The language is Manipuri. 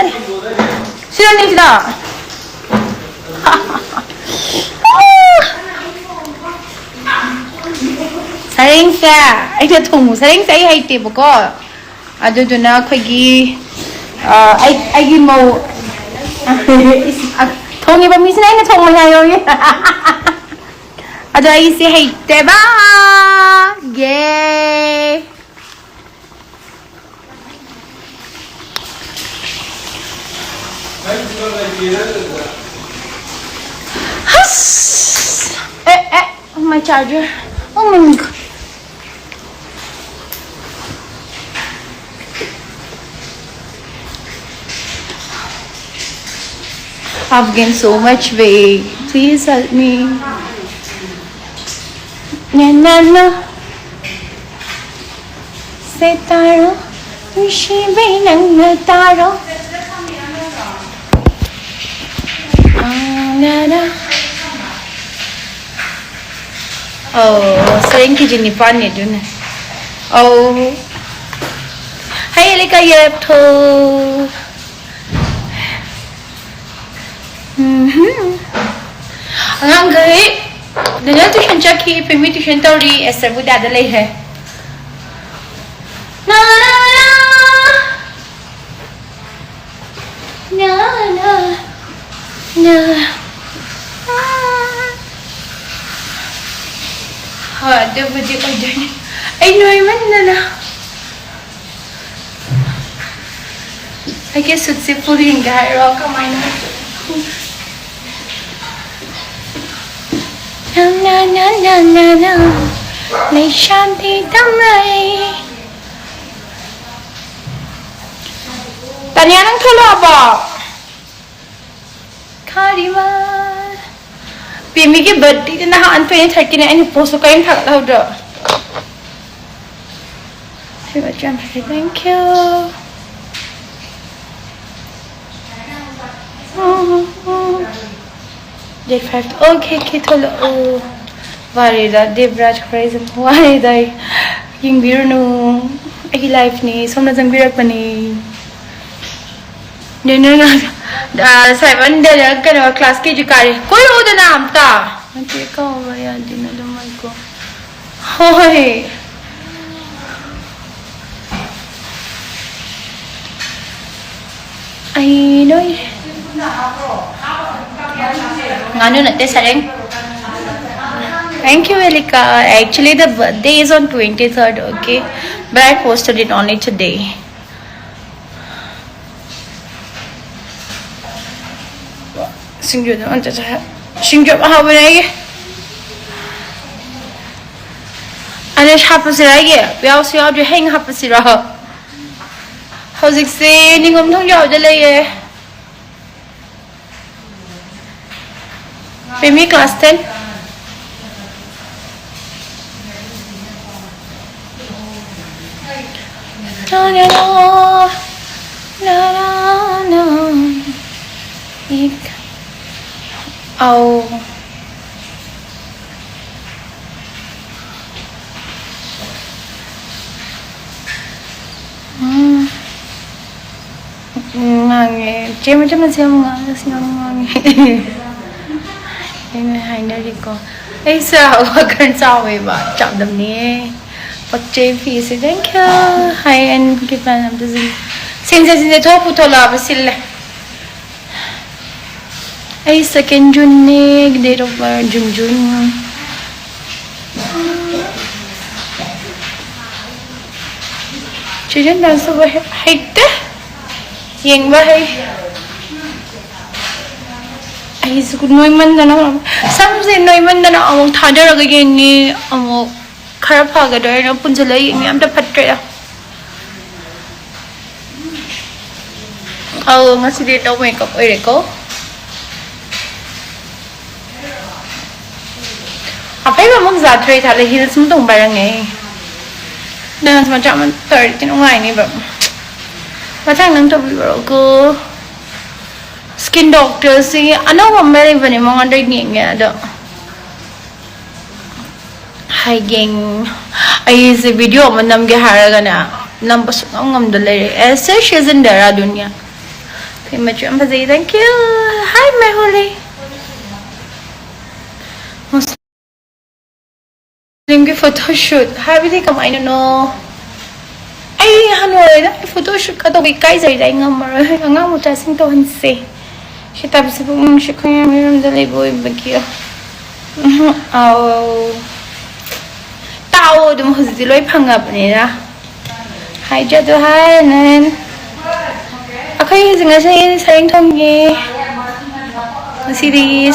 Sani. Sini sudah. Sering saya, itu tunggu. Sering saya hati bukan. Ada tu nak pergi. I mau. Thongkhare ba mi sinai na thong ma yayo ye. Ada isi hate ba. Yay. Hush. Oh my charger. Oh my god. I've gained so much weight. Please help me. Na na na. Setaro, ushibe nang nataro. Na na. Oh, sering kijinipan ni dun. Oh. Hay lika yep to. Ang gay. Dala tuition chaki, pimi tuition tauri, ऐसा वो दादा ले है. Na na na. Na na. Na. हाँ, दो बजे को जाने. आई नॉइमन ना. I guess it's a fully in guy rock on my na na na na na na nay shanti tamay tanya nang tholo ba khariwa pimi ki birthday din na han pe 30 ne ani post ko kain thak law do thank you Date 5. Okay, kitolo. Oh, varida. Devraj horizon. Varida. Yung biro no. Ay life ni. Somna jang birak pa ni. No. Seven day ka class ke jukari. Koi ho da naam ta. Nanti ka ba yan din na naman ko. Hoy. Ay no. Nganu natte sareng. Thank you, Elika. Actually, the birthday is on 23rd, okay? But I posted it only today. Singju na anta sa. Singju ha ba nay? Anish hapa sira ye. Biao siya jo hang hapa sira. Howzik se ningom thong yaw de le ye. Pimi class 10. Na na na na na. Oh. Ngange. Cuma siapa ngange. Em hay nơi đi con ấy sao gần sau vậy bà chọn đầm nè bật chế phí sẽ đánh kia hay anh cái bạn làm gì xin ra thôi phụ thuộc là xin lại ấy second June nè date of birth junjun chỉ đến đang sao vậy hay thế yên vậy ai sukut noiman na na samse noiman na na among thadar ga gen ni amo kharap ha ga dar na punjalai ni am ta phatre ngasi de taw makeup oi re ko apai ba mong za thre thale heels mu tong barang nge dan sama cham tar tin ngai ni ba ma thang nang to bi ro ko skin doctor si ano mamere bani mga under niya do hiking ay si video manam ge haraga na nam pasuk ngam dale ese shizin dara dunya Image ang pazay. Thank you. Hi, my holy. Muslim ki photo shoot. Habi di kamay no. Ay, Hanoi na photo shoot ka to. Kay zay zay nga maro. Nga mo tasing to hansi. Siya tapos sa pong siya kaya mayroon dalay boy bagyo. Tao dum huzdiloy pangap nila. Hi, Jadu. Hi, Nan. Okay, sayang sayang Thongkhare. Masih di